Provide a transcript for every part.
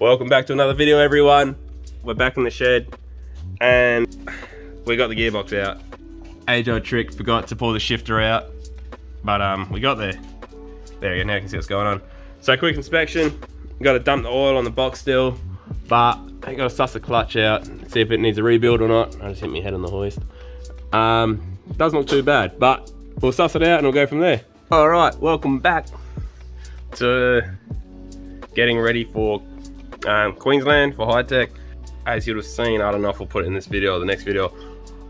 Welcome back to another video, everyone. We're back in the shed and we got the gearbox out. Age-old trick, forgot to pull the shifter out, but we got there. There you go, now you can see what's going on. So quick inspection, got to dump the oil on the box still, but I got to suss the clutch out, see if it needs a rebuild or not. I just hit my head on the hoist. Doesn't look too bad, but we'll suss it out and we'll go from there. All right, welcome back to getting ready for Queensland for Hi-tec. As you'd have seen, I don't know if we'll put it in this video or the next video.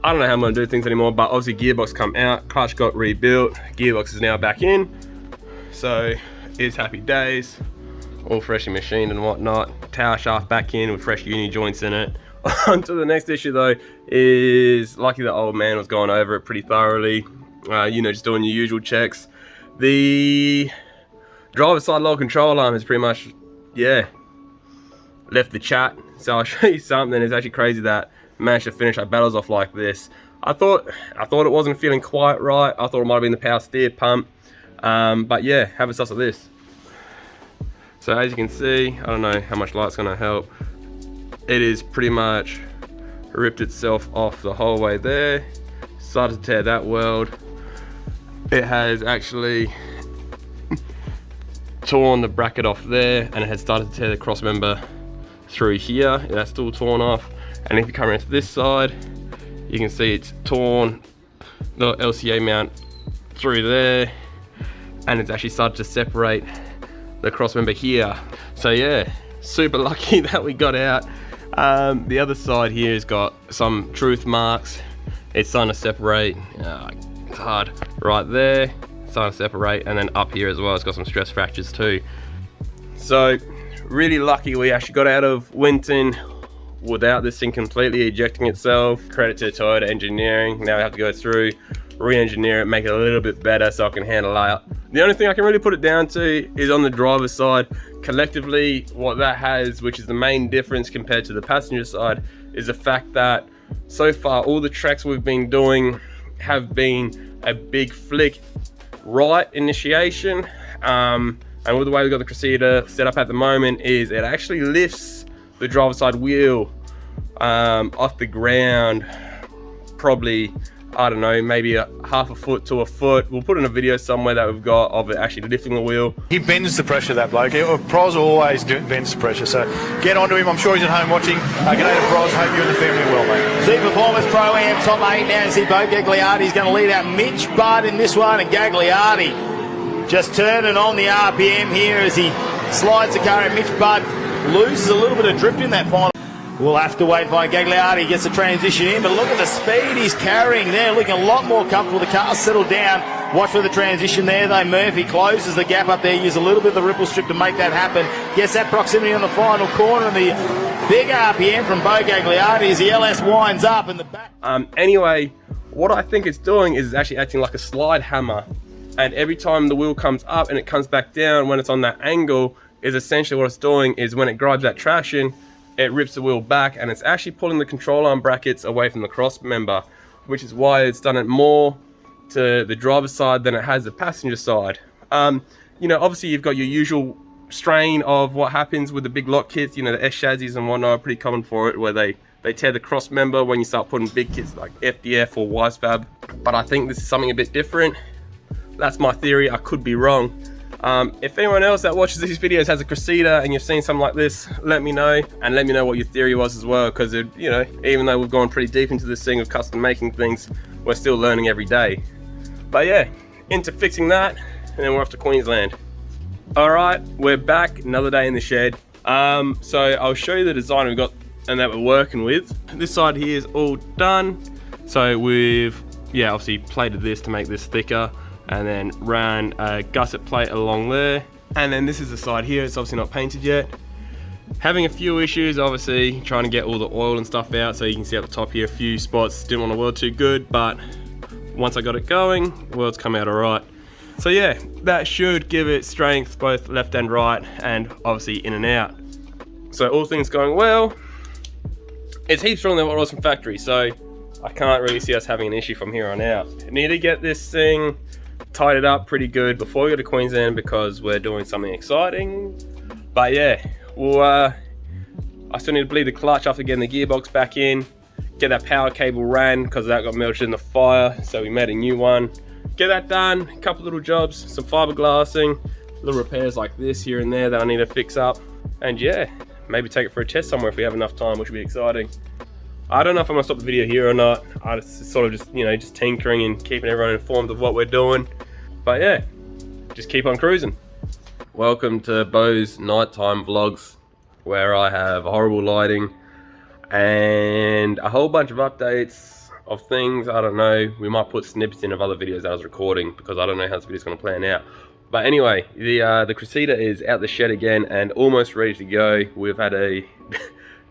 I don't know how I'm gonna do things anymore, but obviously gearbox come out, clutch got rebuilt, gearbox is now back in. So it's happy days, all freshly machined and whatnot. Tower shaft back in with fresh uni joints in it. On to the next issue though, is lucky the old man was going over it pretty thoroughly. You know, just doing your usual checks. The driver's side low control arm is pretty much, yeah, left the chat. So I'll show you something. It's actually crazy that I managed to finish our battles off like this. I thought it wasn't feeling quite right. I thought it might have been the power steer pump. But yeah, have a suss of this. So as you can see, I don't know how much light's gonna help. It is pretty much ripped itself off the whole way there. Started to tear that weld. It has actually torn the bracket off there, and it has started to tear the cross member through here. That's still torn off. And if you come around to this side, you can see it's torn the LCA mount through there, and it's actually started to separate the cross member here. So yeah, super lucky that we got out. The other side here has got some truth marks. It's starting to separate. It's hard right there, starting to separate, and then up here as well, it's got some stress fractures too. So really lucky we actually got out of Winton without this thing completely ejecting itself. Credit to Toyota engineering. Now we have to go through, re-engineer it, make it a little bit better so I can handle out. The only thing I can really put it down to is on the driver's side. Collectively, what that has, which is the main difference compared to the passenger side, is the fact that so far all the tracks we've been doing have been a big flick right initiation. And with the way we got the Cressida set up at the moment, is it actually lifts the driver's side wheel off the ground, probably, I don't know, maybe half a foot to a foot. We'll put in a video somewhere that we've got of it actually lifting the wheel. He bends the pressure, that bloke. Pros always bends the pressure, so get onto him. I'm sure he's at home watching. G'day to Pros, hope you and the family are well, mate. Z Performance Pro-Am top 8 now. You see Bo Gagliardi's going to lead out Mitch Budd in this one, and Gagliardi just turning on the RPM here as he slides the car, and Mitch Budd loses a little bit of drift in that final. We'll have to wait and find Gagliardi gets the transition in, but look at the speed he's carrying there, looking a lot more comfortable. The car's settled down. Watch for the transition there though. Murphy closes the gap up there, use a little bit of the ripple strip to make that happen. Gets that proximity on the final corner, and the big RPM from Bo Gagliardi as the LS winds up in the back. Anyway, what I think it's doing is actually acting like a slide hammer. And every time the wheel comes up and it comes back down when it's on that angle, is essentially what it's doing is when it grabs that traction, it rips the wheel back, and it's actually pulling the control arm brackets away from the cross member, which is why it's done it more to the driver's side than it has the passenger side. You know, obviously you've got your usual strain of what happens with the big lock kits. You know, the S chassis and whatnot are pretty common for it, where they tear the cross member when you start putting big kits like FDF or Wisefab. But I think this is something a bit different. That's my theory. I could be wrong. If anyone else that watches these videos has a Cressida and you've seen something like this, let me know, and let me know what your theory was as well, because you know, even though we've gone pretty deep into this thing of custom making things, we're still learning every day. But yeah, into fixing that, and then we're off to Queensland. All right, we're back, another day in the shed. So I'll show you the design we've got and that we're working with. This side here is all done. So we've, yeah, obviously plated this to make this thicker, and then ran a gusset plate along there. And then this is the side here, it's obviously not painted yet. Having a few issues, obviously, trying to get all the oil and stuff out. So you can see at the top here, a few spots, didn't want to weld too good, but once I got it going, weld's come out all right. So yeah, that should give it strength, both left and right, and obviously in and out. So all things going well. It's heaps stronger than what it was from factory, so I can't really see us having an issue from here on out. Need to get this thing tied it up pretty good before we go to Queensland, because we're doing something exciting. But yeah, we'll I still need to bleed the clutch after getting the gearbox back in, get that power cable ran because that got melted in the fire, so we made a new one. Get that done, a couple little jobs, some fiberglassing, little repairs like this here and there that I need to fix up, and yeah, maybe take it for a test somewhere if we have enough time, which would be exciting. I don't know if I'm gonna stop the video here or not. I sort of just, you know, just tinkering and keeping everyone informed of what we're doing. But yeah, just keep on cruising. Welcome to Bo's nighttime vlogs, where I have horrible lighting and a whole bunch of updates of things. I don't know. We might put snippets in of other videos I was recording because I don't know how this video's gonna plan out. But anyway, the Cressida is out the shed again and almost ready to go. We've had a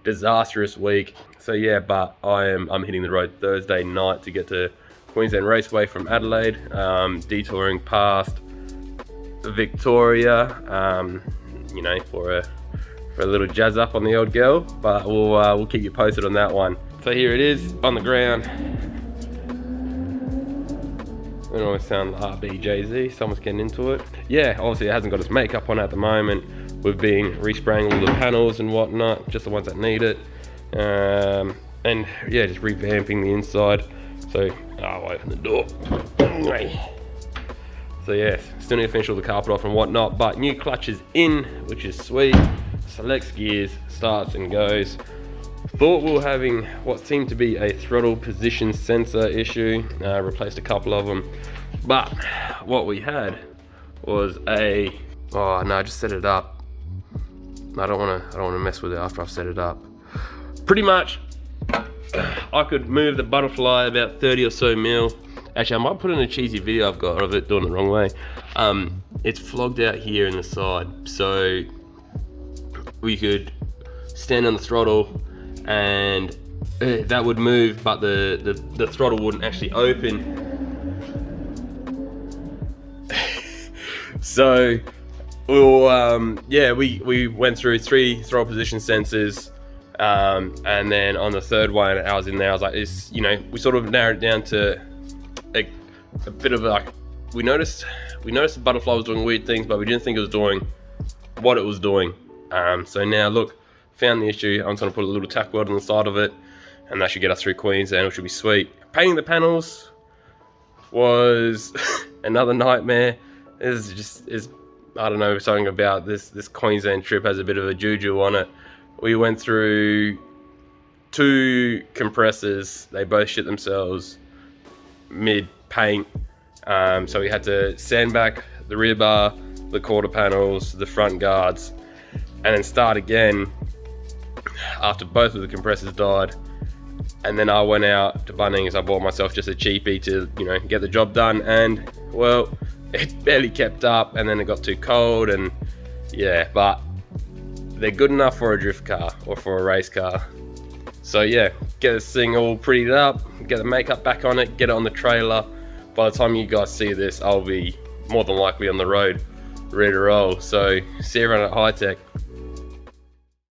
disastrous week. So yeah, but I'm hitting the road Thursday night to get to Queensland Raceway from Adelaide, detouring past Victoria, you know, for a little jazz up on the old girl. But we'll keep you posted on that one. So here it is on the ground. I don't always sound RBJZ, someone's getting into it. Yeah, obviously it hasn't got its makeup on at the moment. We've been respraying all the panels and whatnot, just the ones that need it. And yeah, just revamping the inside. So I'll open the door. So yeah, still need to finish all the carpet off and whatnot, but new clutch is in, which is sweet. Selects gears, starts and goes. Thought we were having what seemed to be a throttle position sensor issue. Replaced a couple of them, but what we had was a, oh no, I just set it up. I don't want to mess with it after I've set it up. Pretty much, I could move the butterfly about 30 or so mil. Actually, I might put in a cheesy video I've got of it doing it the wrong way. It's flogged out here in the side, so we could stand on the throttle and that would move, but the throttle wouldn't actually open. So yeah, we went through 3 throttle position sensors, and then on the third one I was in there, I was like, you know, we sort of narrowed it down to a bit of like, we noticed the butterfly was doing weird things, but we didn't think it was doing what it was doing. So now look, found the issue. I'm just gonna put a little tack weld on the side of it, and that should get us through Queensland, which should be sweet. Painting the panels was another nightmare. I don't know, something about this Queensland trip has a bit of a juju on it. We went through 2 compressors. They both shit themselves mid paint. So we had to sand back the rear bar, the quarter panels, the front guards, and then start again after both of the compressors died. And then I went out to Bunnings. I bought myself just a cheapie to, you know, get the job done, and well, it barely kept up, and then it got too cold, and yeah, but they're good enough for a drift car or for a race car. So yeah, get this thing all prettied up, get the makeup back on it, get it on the trailer. By the time you guys see this, I'll be more than likely on the road, ready to roll. So see you around at Hi-tec.